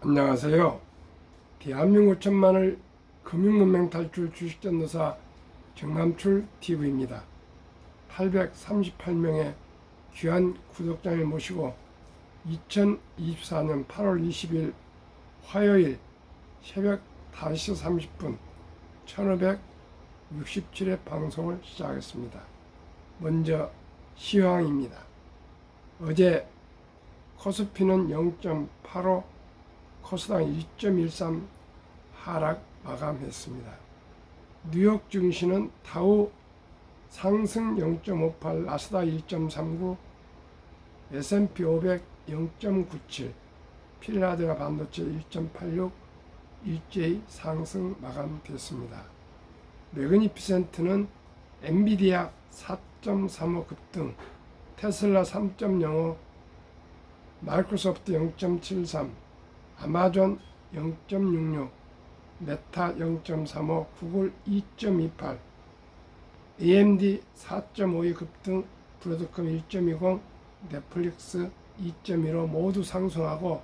안녕하세요. 대한민국 천만을 금융문맹 탈출 주식전도사 정남출 TV입니다. 838명의 귀한 구독자를 모시고 2024년 8월 20일 화요일 새벽 5시 30분 1567회 방송을 시작하겠습니다. 먼저 시황입니다. 어제 코스피는 0.85, 코스닥 2.13 하락 마감했습니다. 뉴욕 증시는 다우 상승 0.58, 나스닥 1.39, S&P 500 0.97, 필라델피아 반도체 1.86 일제히 상승 마감됐습니다. 매그니피센트는 엔비디아 4.35 급등, 테슬라 3.05, 마이크로소프트 0.73, 아마존 0.66, 메타 0.35, 구글 2.28, AMD 4.52 급등, 브로드컴 1.20, 넷플릭스 2.15 모두 상승하고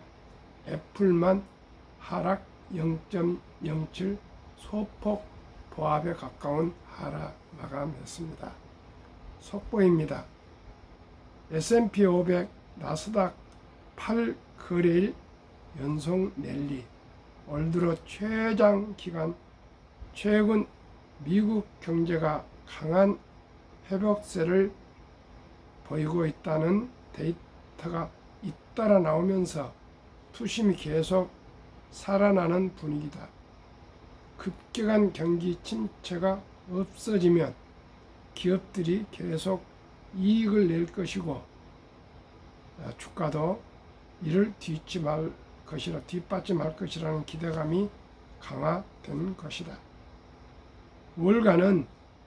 애플만 하락 0.07 소폭 보합에 가까운 하락 마감했습니다. 속보입니다. S&P 500, 나스닥 8거래일 연속 랠리, 올 들어 최장 기간, 최근 미국 경제가 강한 회복세를 보이고 있다는 데이터가 잇따라 나오면서 투심이 계속 살아나는 분위기다. 급격한 경기 침체가 없어지면 기업들이 계속 이익을 낼 것이고 주가도 이를 뒷받침할 것이라는 기대감이 강화된 것이다. 월가는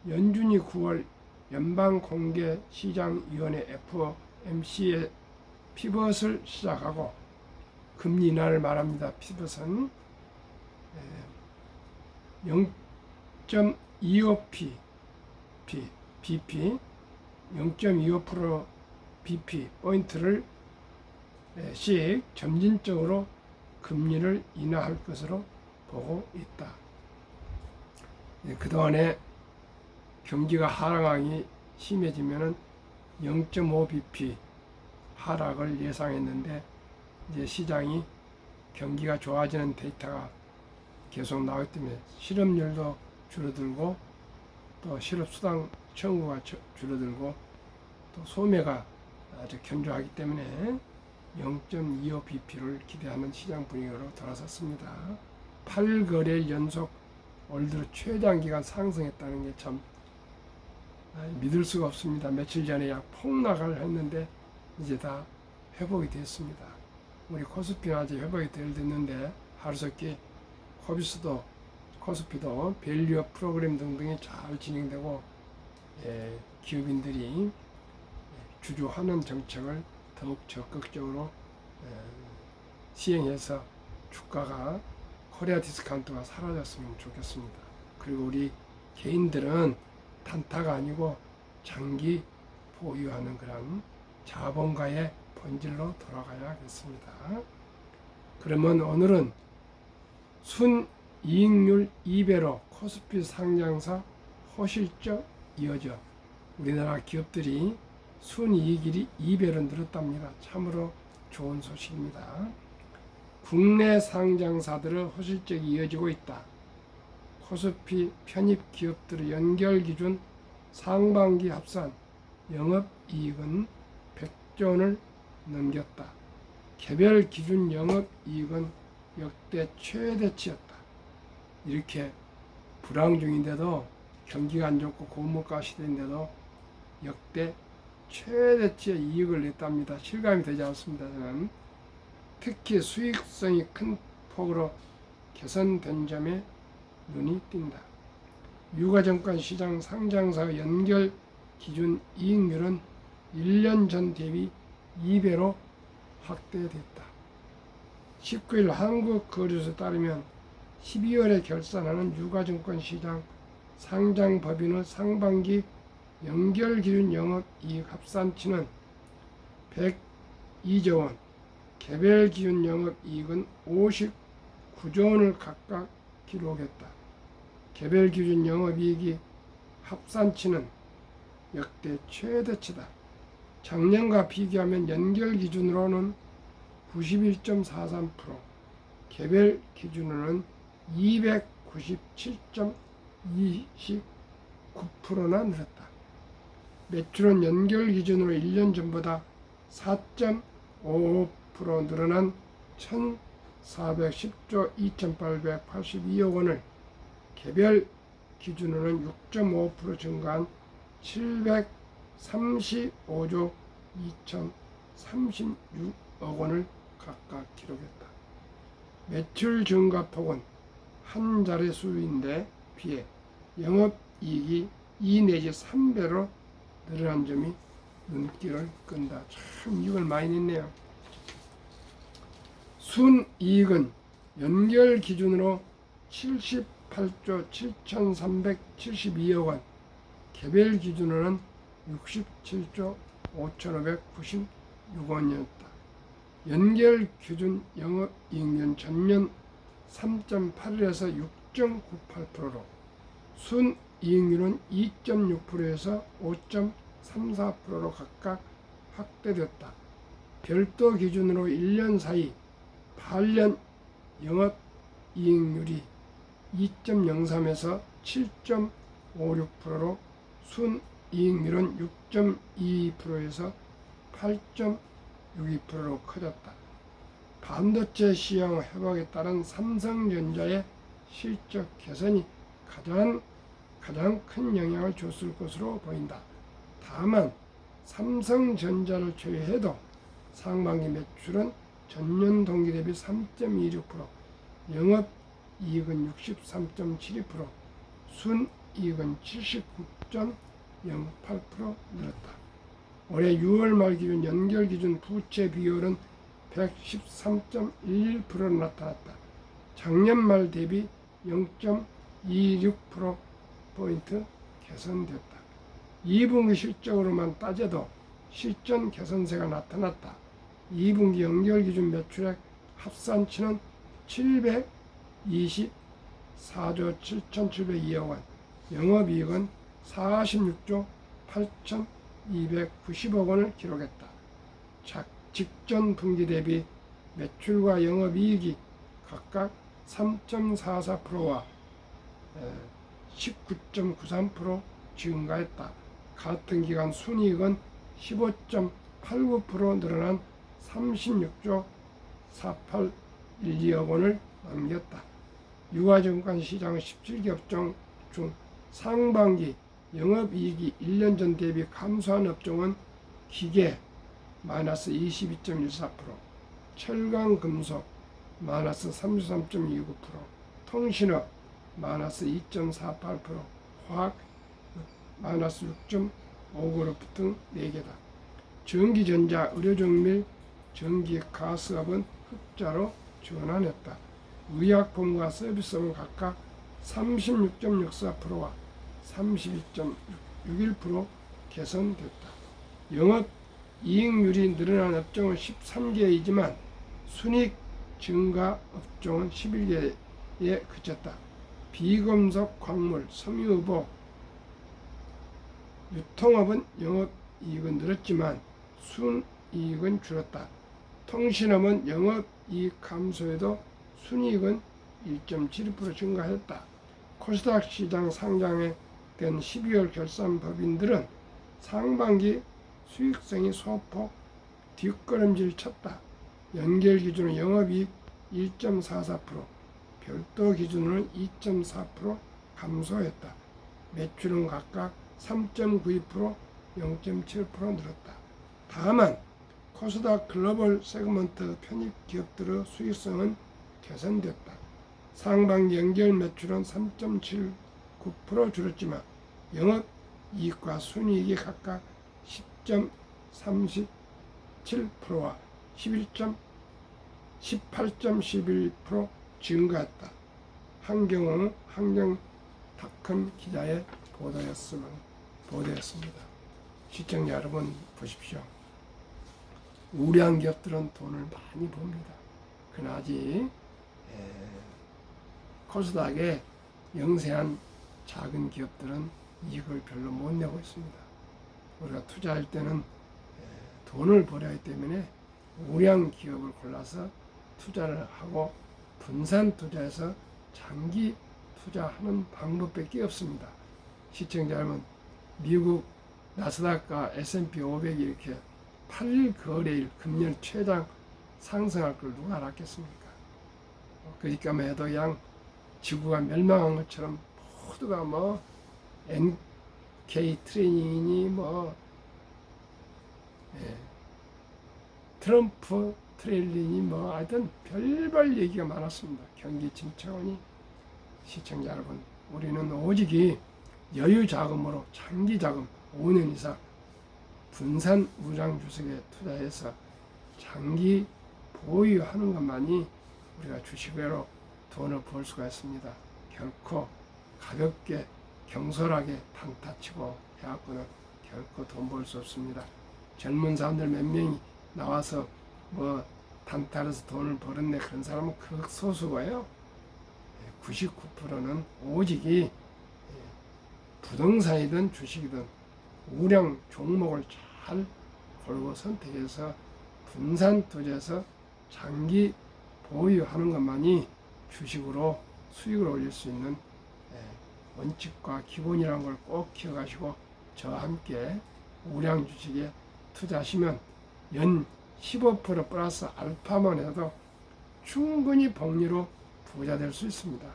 연준이 9월 연방공개시장위원회 FOMC의 피벗을 시작하고 금리 인하를 말합니다. 피벗은 0.25 BP 0.25% BP 포인트를 씩 점진적으로 금리를 인하할 것으로 보고 있다. 그동안에 경기가 하락이 심해지면은 0.5 BP 하락을 예상했는데 이제 시장이 경기가 좋아지는 데이터가 계속 나오기 때문에 실업률도 줄어들고 또 실업수당 청구가 줄어들고 또 소매가 아주 견조하기 때문에 0.25 BP를 기대하는 시장 분위기로 돌아섰습니다. 8거래일 연속 올 들어 최장기간 상승했다는 게 참 믿을 수가 없습니다. 며칠 전에 약 폭락을 했는데 이제 다 회복이 됐습니다. 우리 코스피는 아직 회복이 덜 됐는데 하루속히 코스피도 밸류업 프로그램 등등이 잘 진행되고 기업인들이 주주환원 정책을 더욱 적극적으로 시행해서 주가가 코리아 디스카운트가 사라졌으면 좋겠습니다. 그리고 우리 개인들은 단타가 아니고 장기 보유하는 그런 자본가의 본질로 돌아가야겠습니다. 그러면 오늘은 순이익률 2배로 코스피 상장사 호실적 이어져 우리나라 기업들이 순이익률이 2배로 늘었답니다. 참으로 좋은 소식입니다. 국내 상장사들의 호실적이 이어지고 있다. 코스피 편입 기업들의 연결 기준 상반기 합산 영업이익은 100조 원을 넘겼다. 개별 기준 영업이익은 역대 최대치였다. 이렇게 불황 중인데도 경기가 안 좋고 고물가 시대인데도 역대 최대치의 이익을 냈답니다. 실감이 되지 않습니다. 저는 특히 수익성이 큰 폭으로 개선된 점에 눈이 띈다. 유가증권 시장 상장사 연결 기준 이익률은 1년 전 대비 2배로 확대됐다. 19일 한국거래소에 따르면 12월에 결산하는 유가증권 시장 상장법인의 상반기 연결기준 영업이익 합산치는 102조 원, 개별 기준 영업이익은 59조 원을 각각 기록했다. 개별 기준 영업이익이 합산치는 역대 최대치다. 작년과 비교하면 연결 기준으로는 91.43%, 개별 기준으로는 297.29%나 늘었다. 매출은 연결 기준으로 1년 전보다 4.55% 늘어난 1,410조 2,882억 원을, 개별 기준으로는 6.5% 증가한 735조 2,036억 원을 각각 기록했다. 매출 증가폭은 한 자릿수인데 비해 영업이익이 2 내지 3배로 늘어난 점이 눈길을 끈다. 참 이걸 많이 냈네요. 순이익은 연결 기준으로 78조 7,372억 원, 개별 기준으로는 67조 5,596억 원이었다. 연결 기준 영업이익률 전년 3.81에서 6.98%로 순이익률은 2.6%에서 5.34%로 각각 확대됐다. 별도 기준으로 1년 사이 8년 영업이익률이 2.03에서 7.56%로 순이익률은 6.22%에서 8.62%로 커졌다. 반도체 시장 회복에 따른 삼성전자의 실적 개선이 가장 큰 영향을 줬을 것으로 보인다. 다만 삼성전자를 제외해도 상반기 매출은 전년 동기 대비 3.26%, 영업이익은 63.72%, 순이익은 79.08% 늘었다. 올해 6월 말 기준 연결 기준 부채 비율은 113.11%로 나타났다. 작년 말 대비 0.26%포인트 개선됐다. 2분기 실적으로만 따져도 실전 개선세가 나타났다. 2분기 연결 기준 매출액 합산치는 724조 7,702억 원, 영업이익은 46조 8,290억 원을 기록했다. 직전 분기 대비 매출과 영업이익이 각각 3.44%와 19.93% 증가했다. 같은 기간 순이익은 15.89% 늘어난 36조 4,812억 원을 남겼다. 유가증권 시장 17개 업종 중 상반기 영업이익이 1년 전 대비 감소한 업종은 기계 마이너스 22.14%, 철강금속 마이너스 33.29%, 통신업 마이너스 2.48%, 화학 마이너스 6.59% 등 4개다. 전기전자, 의료정밀, 전기가스업은 흑자로 전환했다. 의약품과 서비스업은 각각 36.64%와 32.61% 개선됐다. 영업이익률이 늘어난 업종은 13개이지만 순이익 증가 업종은 11개에 그쳤다. 비금속, 광물, 섬유의복, 유통업은 영업이익은 늘었지만 순이익은 줄었다. 통신업은 영업이익 감소에도 순이익은 1.72% 증가했다. 코스닥 시장 상장에 된 12월 결산 법인들은 상반기 수익성이 소폭 뒷걸음질 쳤다. 연결 기준으로 영업이익 1.44%, 별도 기준으로는 2.4% 감소했다. 매출은 각각 3.92%, 0.7% 늘었다. 다만 코스닥 글로벌 세그먼트 편입 기업들의 수익성은 개선됐다. 상반기 연결 매출은 3.79% 줄었지만 영업이익과 순이익이 각각 10.37%와 18.11% 증가했다. 한경호 한경닷컴 기자의 보도였습니다. 시청자 여러분 보십시오. 우량 기업들은 돈을 많이 법니다. 그나지 코스닥에 영세한 작은 기업들은 이익을 별로 못 내고 있습니다. 우리가 투자할 때는 돈을 벌어야 하기 때문에 우량 기업을 골라서 투자를 하고 분산 투자해서 장기 투자하는 방법밖에 없습니다. 시청자 여러분, 미국 나스닥과 S&P 500이 이렇게 8일 거래일 금년 최장 상승할 걸 누가 알았겠습니까? 그러니까 해도 그냥 지구가 멸망한 것처럼 모두가 뭐 NK 트레이닝이니 뭐 트럼프 트레일링이 뭐 하여튼 별별 얘기가 많았습니다. 경기 침체원이 시청자 여러분, 우리는 오직이 여유 자금으로 장기 자금 5년 이상 분산 우량 주식에 투자해서 장기 보유하는 것만이 우리가 주식으로 돈을 벌 수가 있습니다. 결코 가볍게 경솔하게 단타치고 해갖고는 결코 돈 벌 수 없습니다. 젊은 사람들 몇 명이 나와서 뭐 단타해서 돈을 벌었네, 그런 사람은 극소수고요. 99%는 오직이 부동산이든 주식이든 우량 종목을 잘 골고 선택해서 분산 투자해서 장기 보유하는 것만이 주식으로 수익을 올릴 수 있는 원칙과 기본이라는 걸 꼭 기억하시고 저와 함께 우량 주식에 투자하시면 연 15% 플러스 알파만 해도 충분히 복리로 부자 될 수 있습니다.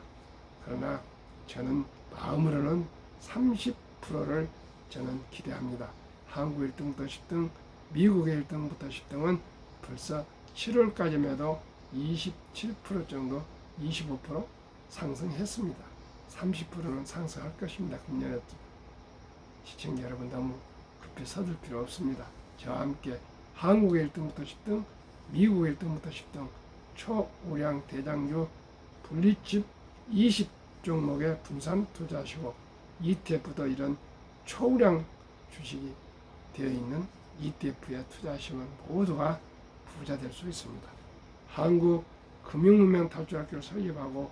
그러나 저는 마음으로는 30%를 저는 기대합니다. 한국 1등부터 10등, 미국의 1등부터 10등은 벌써 7월까지만 해도 27% 정도, 25% 상승했습니다. 30%는 상승할 것입니다. 금년에도. 시청자 여러분, 너무 급히 서둘 필요 없습니다. 저와 함께 한국의 1등부터 10등, 미국의 1등부터 10등 초우량 대장주 분리집 20 종목에 분산 투자하시고 ETF도 이런 초우량 주식이 되어 있는 ETF에 투자하시면 모두가 부자 될 수 있습니다. 한국 금융문명 탈출학교를 설립하고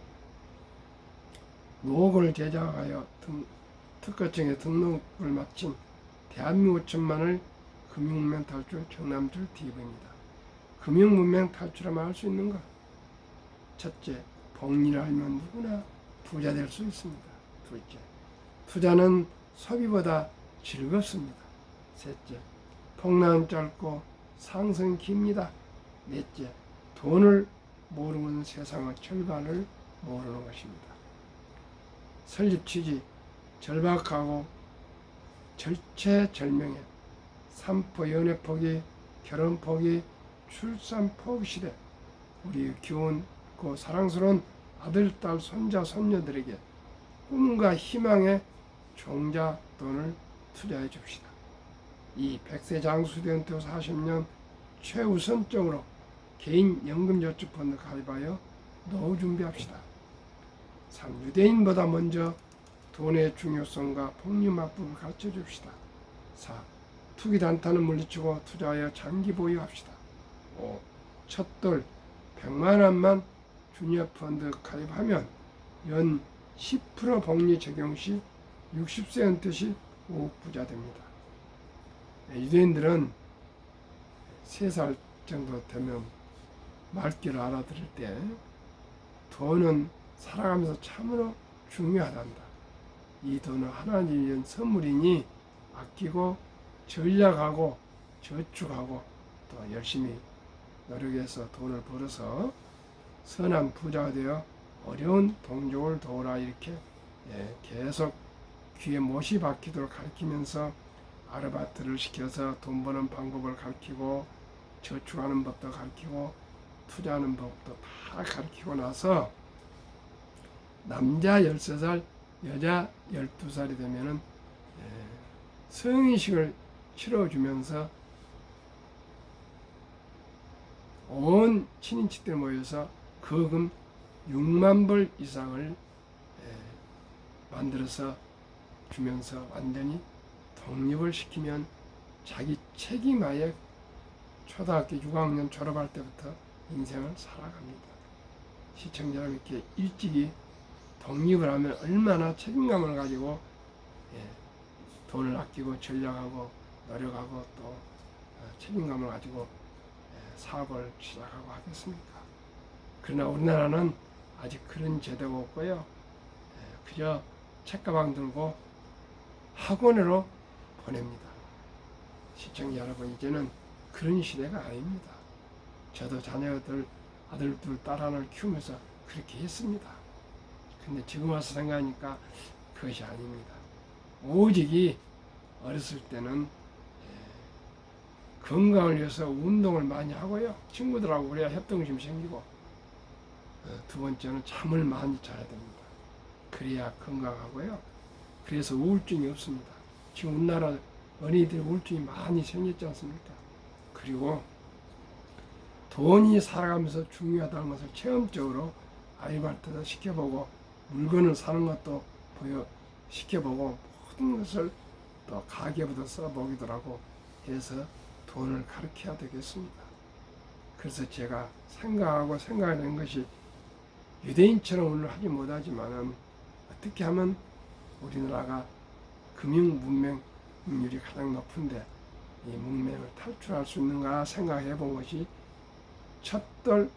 노고를 제작하여 특허청에 등록을 마친 대한민국 천만을 금융문명 탈출 정남철 TV입니다. 금융문명 탈출하면 할 수 있는가? 첫째, 복리를 알면 누구나 부자 될 수 있습니다. 둘째, 투자는 소비보다 즐겁습니다. 셋째, 폭락은 짧고 상승은 깁니다. 넷째, 돈을 모르는 세상의 절반을 모르는 것입니다. 설립 취지, 절박하고 절체절명의 산포 연애 포기, 결혼 포기, 출산 포기 시대, 우리 귀여운고 사랑스러운 아들, 딸, 손자, 손녀들에게 꿈과 희망의 종잣돈을 투자해 줍시다. 이 100세 장수대 은퇴 후 40년 최우선적으로 개인 연금저축펀드 가입하여 노후 준비합시다. 3. 유대인보다 먼저 돈의 중요성과 복리 맛법을 가르쳐 줍시다. 4. 투기 단타는 물리치고 투자하여 장기 보유합시다. 5. 첫돌 100만 원만 주니어 펀드 가입하면 연 10% 복리 적용 시 60세 은퇴 시 5억 부자 됩니다. 유대인들은 3살 정도 되면 말귀를 알아들을 때 돈은 살아가면서 참으로 중요하단다. 이 돈은 하나님이 준 선물이니 아끼고 전략하고 저축하고 또 열심히 노력해서 돈을 벌어서 선한 부자가 되어 어려운 동족을 도우라, 이렇게 계속 귀에 못이 박히도록 가르치면서 아르바이트를 시켜서 돈 버는 방법을 가르치고 저축하는 법도 가르치고 투자하는 법도 다 가르치고 나서 남자 13살, 여자 12살이 되면은 성인식을 치러주면서 온 친인척들 모여서 거금 6만 불 이상을 만들어서 주면서 완전히 독립을 시키면 자기 책임하에 초등학교 6학년 졸업할 때부터 인생을 살아갑니다. 시청자 여러분, 이렇게 일찍이 독립을 하면 얼마나 책임감을 가지고 돈을 아끼고 전략하고 노력하고 또 책임감을 가지고 사업을 시작하고 하겠습니까? 그러나 우리나라는 아직 그런 제도가 없고요. 그저 책가방 들고 학원으로 보냅니다. 시청자 여러분, 이제는 그런 시대가 아닙니다. 저도 자녀들, 아들들, 딸 하나를 키우면서 그렇게 했습니다. 근데 지금 와서 생각하니까 그것이 아닙니다. 오직이 어렸을 때는 건강을 위해서 운동을 많이 하고요. 친구들하고 그래야 협동심이 생기고, 두 번째는 잠을 많이 자야 됩니다. 그래야 건강하고요. 그래서 우울증이 없습니다. 지금 우리나라 어린이들 우울증이 많이 생겼지 않습니까? 그리고 돈이 살아가면서 중요하다는 것을 체험적으로 아이한테도 시켜보고, 물건을 사는 것도 시켜보고, 모든 것을 또 가계부도 써보기도 하고 해서 돈을 가르쳐야 되겠습니다. 그래서 제가 생각하는 것이, 유대인처럼 오늘 하지 못하지만은 어떻게 하면 우리나라가 금융 문맹률이 가장 높은데 이 문맹을 탈출할 수 있는가 생각해 본 것이, 첫돌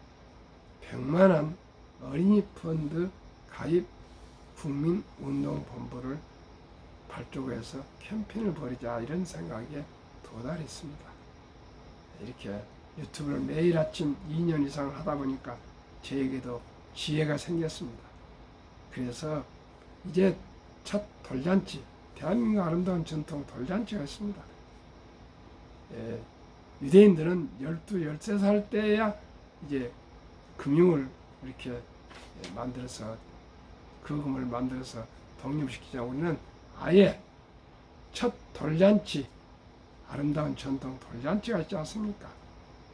100만원 어린이 펀드 가입 국민운동본부를 발족해서 캠페인을 벌이자, 이런 생각에 도달했습니다. 이렇게 유튜브를 매일 아침 2년 이상 하다 보니까 저에게도 지혜가 생겼습니다. 그래서 이제 첫 돌잔치, 대한민국 아름다운 전통 돌잔치가 있습니다. 유대인들은 12, 13살 때야 이제 금융을 이렇게 만들어서, 거금을 만들어서 독립시키자. 우리는 아예 첫 돌잔치, 아름다운 전통 돌잔치가 있지 않습니까?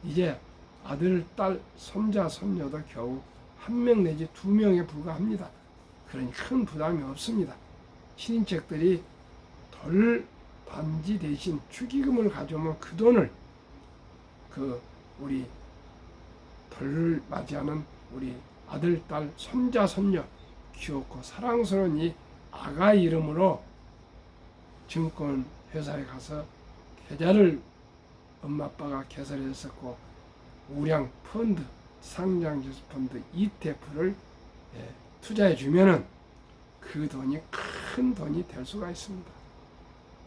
이제 아들, 딸, 손자, 손녀도 겨우 1명 내지 2명에 불과합니다. 그러니 큰 부담이 없습니다. 친인척들이 돌 반지 대신 축의금을 가져오면 그 돈을 우리 돌을 맞이하는 우리 아들, 딸, 손자, 손녀, 귀엽고 사랑스러운 이 아가 이름으로 증권회사에 가서 계좌를 엄마 아빠가 개설했었고, 우량 펀드, 상장지수 펀드 ETF를 투자해 주면은 그 돈이 큰 돈이 될 수가 있습니다.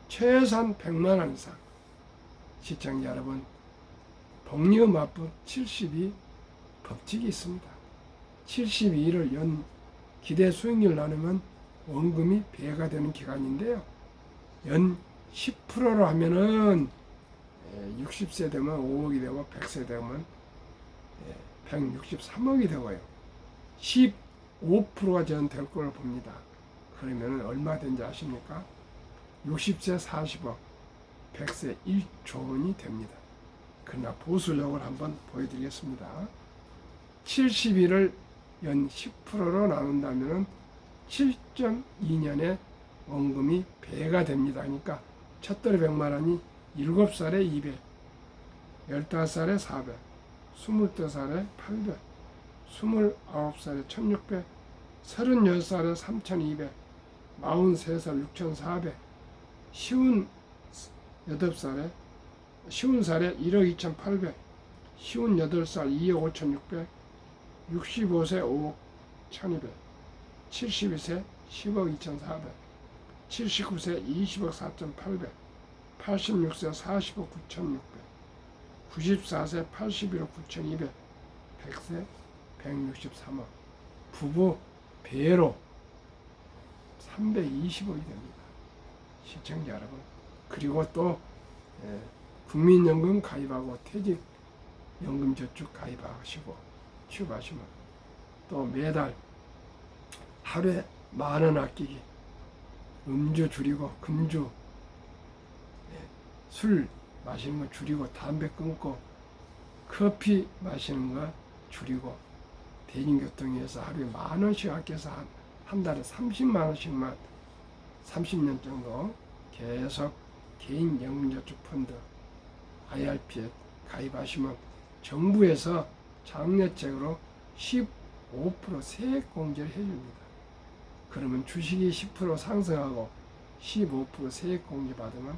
최소한 100만원 이상. 시청자 여러분, 복리금합법 72 법칙이 있습니다. 72일을 연 기대 수익률 나누면 원금이 배가 되는 기간인데요. 연 10%로 하면은 60세 되면 5억이 되고, 100세 되면 163억이 되고요. 15%가 전 될 걸로 봅니다. 그러면 얼마 된지 아십니까? 60세 40억, 100세 1조 원이 됩니다. 그러나 보수력을 한번 보여드리겠습니다. 70일을 연 10%로 나눈다면 7.2년에 원금이 배가 됩니다. 그러니까 첫돌이 100만원이 7살에 200, 15살에 400, 22살에 800, 29살에 1600, 36살에 3200, 43살 6400, 58살에 1억 2800, 58살 2억 5600, 65세 5억 1200, 72세 10억 2400, 79세 20억 4800, 86세 40억 9600, 94세 81억 9200, 100세 163억. 부부 배로 320억이 됩니다. 시청자 여러분. 그리고 또 국민연금 가입하고 퇴직연금 저축 가입하시고 취업하시면 또 매달 하루에 10,000원 아끼기, 음주 줄이고, 금주, 술 마시는 거 줄이고, 담배 끊고, 커피 마시는 거 줄이고, 대중교통에서 하루에 10,000원씩 아껴서 한 달에 30만 원씩만 30년 정도 계속 개인 연금저축 펀드 IRP에 가입하시면 정부에서 장려책으로 15% 세액 공제를 해줍니다. 그러면 주식이 10% 상승하고 15% 세액 공제 받으면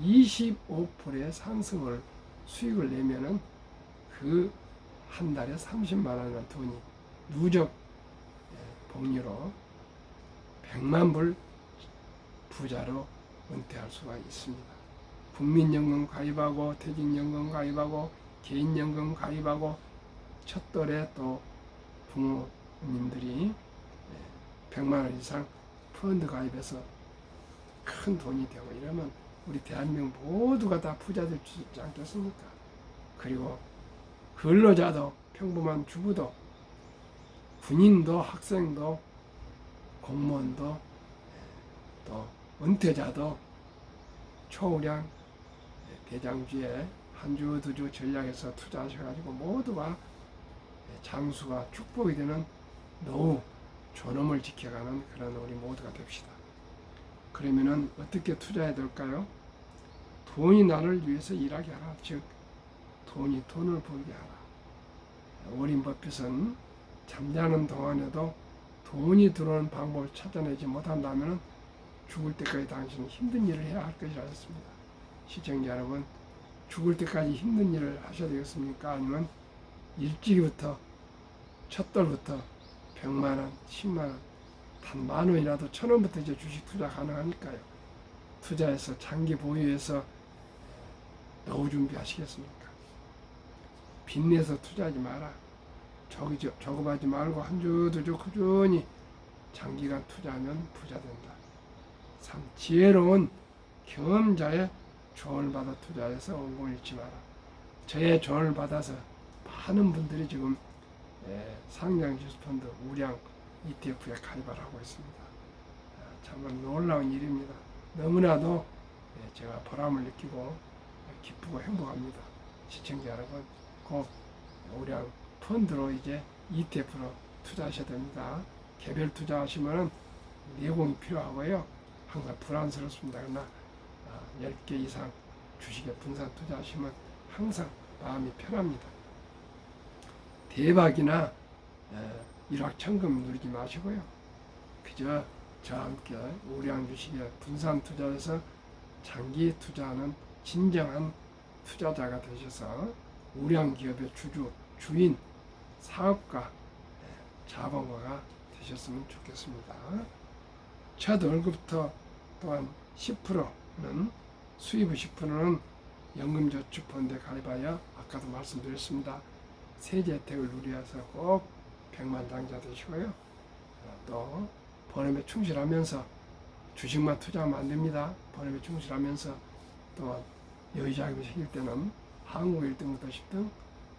25%의 상승을 수익을 내면은 그 한 달에 30만 원이라는 돈이 누적 복리로 100만 불 부자로 은퇴할 수가 있습니다. 국민연금 가입하고 퇴직연금 가입하고 개인연금 가입하고 첫돌에 또 부모님들이 100만 원 이상 펀드 가입해서 큰 돈이 되고 이러면 우리 대한민국 모두가 다 부자 될 수 있지 않겠습니까? 그리고 근로자도 평범한 주부도 군인도 학생도 공무원도 또 은퇴자도 초우량 대장주에 한 주, 두 주 전략에서 투자하셔가지고 모두가 장수가 축복이 되는 노후 존엄을 지켜가는 그런 우리 모두가 됩시다. 그러면은 어떻게 투자해야 될까요? 돈이 나를 위해서 일하게 하라. 즉 돈이 돈을 벌게 하라. 워린 버핏은 잠자는 동안에도 돈이 들어오는 방법을 찾아내지 못한다면 죽을 때까지 당신은 힘든 일을 해야 할 것이라 했습니다. 시청자 여러분, 죽을 때까지 힘든 일을 하셔야 되겠습니까? 아니면 일찍부터 첫 달부터 100만 원, 10만 원, 단 만 원이라도 1,000원부터 이제 주식 투자 가능하니까요. 투자해서 장기 보유해서 노후 준비하시겠습니까? 빚내서 투자하지 마라. 저급하지 말고 한 주, 두 주 꾸준히 장기간 투자하면 부자 된다. 3. 지혜로운 경험자의 조언을 받아 투자해서 원금 잃지 마라. 저의 조언을 받아서 많은 분들이 지금 상장지수펀드 우량 ETF에 가입을 하고 있습니다. 정말 놀라운 일입니다. 너무나도 제가 보람을 느끼고 기쁘고 행복합니다. 시청자 여러분, 꼭 우량 펀드로 이제 ETF로 투자하셔야 됩니다. 개별 투자하시면 내공이 필요하고요. 항상 불안스럽습니다. 그러나 10개 이상 주식에 분산 투자하시면 항상 마음이 편합니다. 대박이나 일확천금 누리지 마시고요. 그저 저와 함께 우량 주식에 분산 투자해서 장기 투자하는 진정한 투자자가 되셔서 우량 기업의 주인, 사업가, 자본가가 되셨으면 좋겠습니다. 첫 월급부터 또한 10%는 수입의 10%는 연금저축펀드에 가입하여 아까도 말씀드렸습니다. 세제 혜택을 누리셔서 꼭 100만 장자 되시고요. 또 본업에 충실하면서 주식만 투자하면 안 됩니다. 본업에 충실하면서 또 여유자금이 생길 때는 한국 1등부터 10등,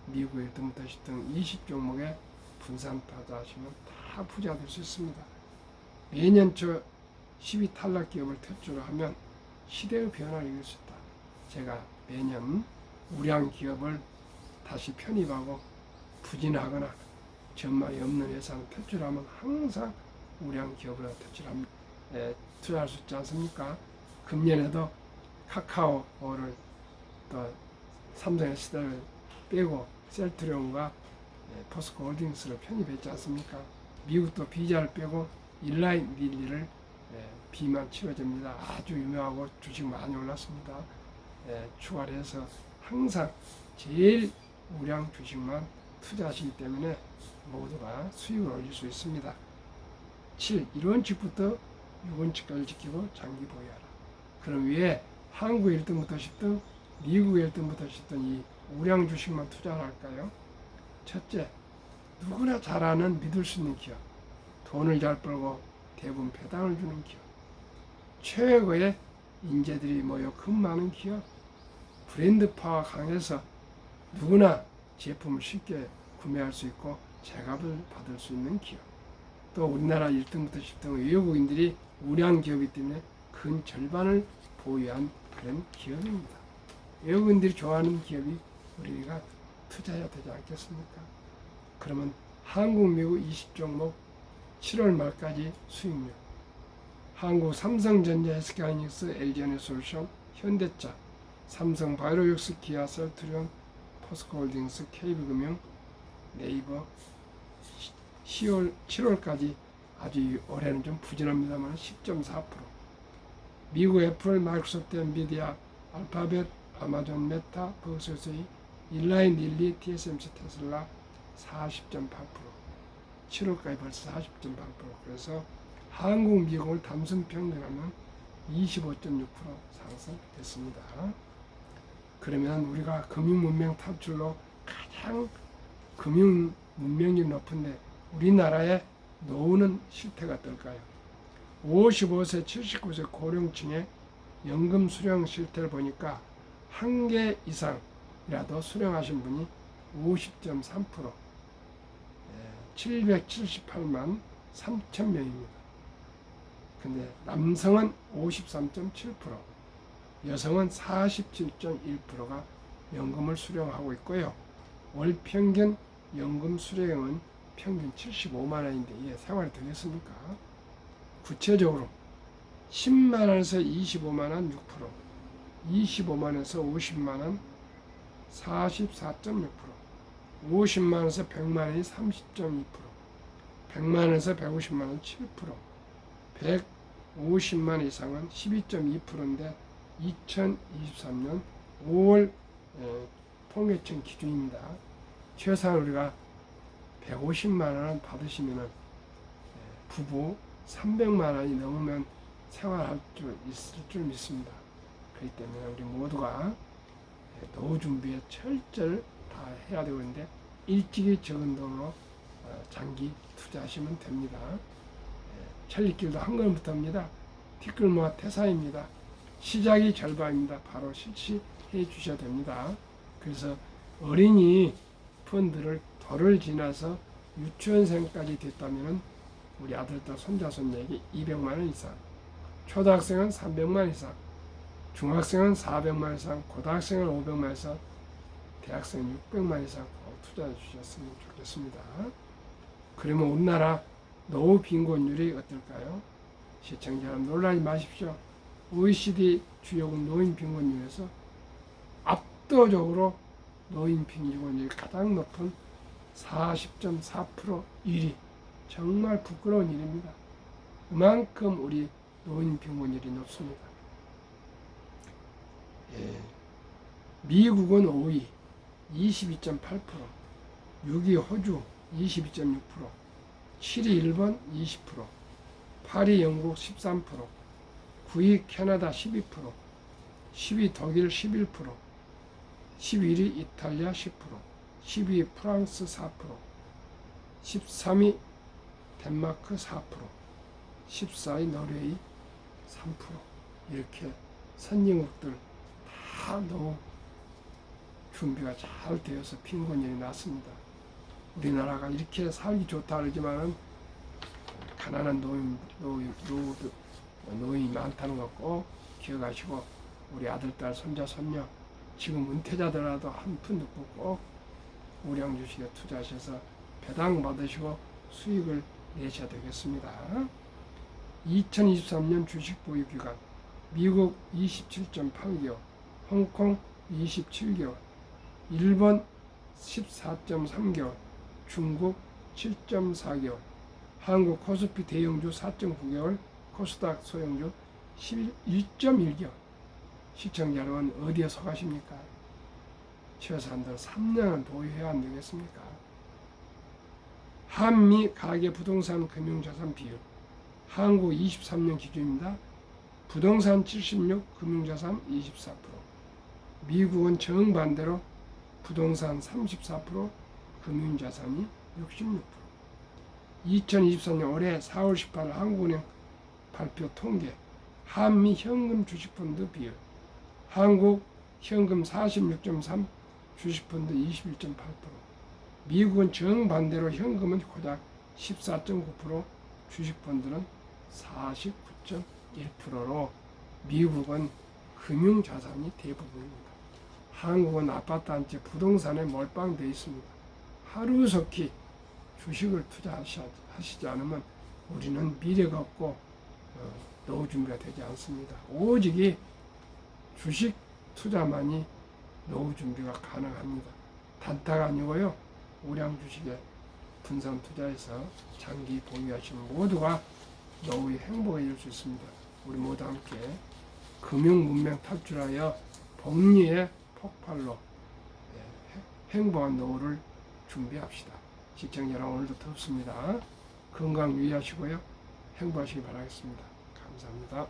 미국 1등부터 10등 20종목에 분산 투자하시면 다 부자 될 수 있습니다. 매년 저 12 탈락 기업을 퇴출을 하면 시대의 변화를 이길 수 있다. 제가 매년 우량 기업을 다시 편입하고 부진하거나 전망이 없는 회사는 퇴출하면 항상 우량 기업으로 투자할 수 있지 않습니까? 금년에도 카카오를 또 삼성SD를 빼고 셀트리온과 포스코홀딩스를 편입했지 않습니까? 미국도 비자를 빼고 일라인 릴리를 비만 치러집니다. 아주 유명하고 주식 많이 올랐습니다. 추가를 해서 항상 제일 우량 주식만 투자하시기 때문에 모두가 수익을 올릴 수 있습니다. 7. 1원칙부터 6원칙까지 지키고 장기 보유하라. 그럼 왜 한국 1등부터 10등, 미국 1등부터 10등 이 우량 주식만 투자를 할까요? 첫째, 누구나 잘 아는 믿을 수 있는 기업, 돈을 잘 벌고 대부분 배당을 주는 기업, 최고의 인재들이 모여 근무하는 기업, 브랜드파가 강해서 누구나 제품을 쉽게 구매할 수 있고 제값을 받을 수 있는 기업, 또 우리나라 1등부터 10등 외국인들이 우량 기업이기 때문에 근 절반을 보유한 그런 기업입니다. 외국인들이 좋아하는 기업이 우리가 투자해야 되지 않겠습니까? 그러면 한국, 미국 20종목 7월 말까지 수익률, 한국 삼성전자, SK하이닉스, LG에너지솔루션, 현대차, 삼성 바이오로직스, 기아, 셀트리온, 포스코홀딩스, KB금융, 네이버 7월까지 아주 올해는 좀 부진합니다만 10.4%. 미국 애플, 마이크로소프트, 엔비디아, 알파벳, 아마존, 메타, 버스의 일라인, 릴리, TSMC, 테슬라 40.8%. 7월까지 벌써 40.8%. 그래서 한국, 미국을 단순 평균하면 25.6% 상승됐습니다. 그러면 우리가 금융 문명 탈출로 가장 금융 문명이 높은데 우리나라의 노후는 실태가 어떨까요? 55세, 79세 고령층의 연금 수령 실태를 보니까 한 개 이상이라도 수령하신 분이 50.3%, 778만 3천 명입니다. 근데 남성은 53.7%, 여성은 47.1%가 연금을 수령하고 있고요. 월 평균 연금 수령은 평균 75만 원인데 이게 생활이 되겠습니까? 구체적으로 10만 원에서 25만 원 6%, 25만 원에서 50만 원 44.6%, 50만 원에서 100만 원이 30.2%, 100만 원에서 150만 원 7%, 150만 이상은 12.2%인데 2023년 5월 통계청 기준입니다. 최소한 우리가 150만 원을 받으시면 부부 300만 원이 넘으면 생활할 수 있을 줄 믿습니다. 그렇기 때문에 우리 모두가 노후 준비에 철저히 다 해야 되는데 일찍이 적은 돈으로 장기 투자하시면 됩니다. 천리길도 한 걸음부터입니다. 티끌모아 태사입니다. 시작이 절반입니다. 바로 실시해 주셔야 됩니다. 그래서 어린이 펀드를 도를 지나서 유치원생까지 됐다면 우리 아들들 손자 손녀에게 200만 원 이상, 초등학생은 300만 이상, 중학생은 400만 이상, 고등학생은 500만 이상, 대학생은 600만 이상 투자해 주셨으면 좋겠습니다. 그러면 우리나라 노후 빈곤율이 어떨까요? 시청자 여러분 놀라지 마십시오. OECD 주요국 노인 빈곤율에서 압도적으로 노인 빈곤율이 가장 높은 40.4% 1위. 정말 부끄러운 일입니다. 그만큼 우리 노인 빈곤율이 높습니다. 미국은 5위 22.8%, 6위 호주 22.6%, 7위 일본 20%, 8위 영국 13%, 9위 캐나다 12%, 10위 독일 11%, 11위 이탈리아 10%, 12위 프랑스 4%, 13위 덴마크 4%, 14위 노르웨이 3%. 이렇게 선진국들 다 노후 준비가 잘 되어서 빈곤율이 낮습니다. 우리나라가 이렇게 살기 좋다 그러지만은 가난한 노인이 많다는 거 꼭 기억하시고 우리 아들, 딸, 손자, 손녀 지금 은퇴자들라도 한 푼도 꼭 우량주식에 투자하셔서 배당 받으시고 수익을 내셔야 되겠습니다. 2023년 주식 보유 기간 미국 27.8개월, 홍콩 27개월, 일본 14.3개월, 중국 7.4개월, 한국 코스피 대형주 4.9개월, 코스닥 소형주 11.1개월. 시청자 여러분 어디에 속하십니까? 최소한도 3년은 보유해야 안 되겠습니까? 한미 가계 부동산 금융자산 비율 한국 23년 기준입니다. 부동산 76, 금융자산 24%. 미국은 정반대로 부동산 34%, 금융자산이 66%. 2023년 올해 4월 18일 한국은행 발표 통계 한미 현금 주식펀드 비율 한국 현금 46.3, 주식펀드 21.8%. 미국은 정반대로 현금은 고작 14.9%, 주식펀드는 49.1%로 미국은 금융자산이 대부분입니다. 한국은 아파트 한 채 부동산에 몰빵되어 있습니다. 하루속히 주식을 투자하시지 않으면 우리는 미래가 없고 노후 준비가 되지 않습니다. 오직 주식 투자만이 노후 준비가 가능합니다. 단타가 아니고요. 우량 주식에 분산 투자해서 장기 보유하시는 모두가 노후의 행복해질 수 있습니다. 우리 모두 함께 금융 문명 탈출하여 복리의 폭발로 행복한 노후를 준비합시다. 시청자 여러분, 오늘도 덥습니다. 건강 유의하시고요. 행복하시기 바라겠습니다. 감사합니다.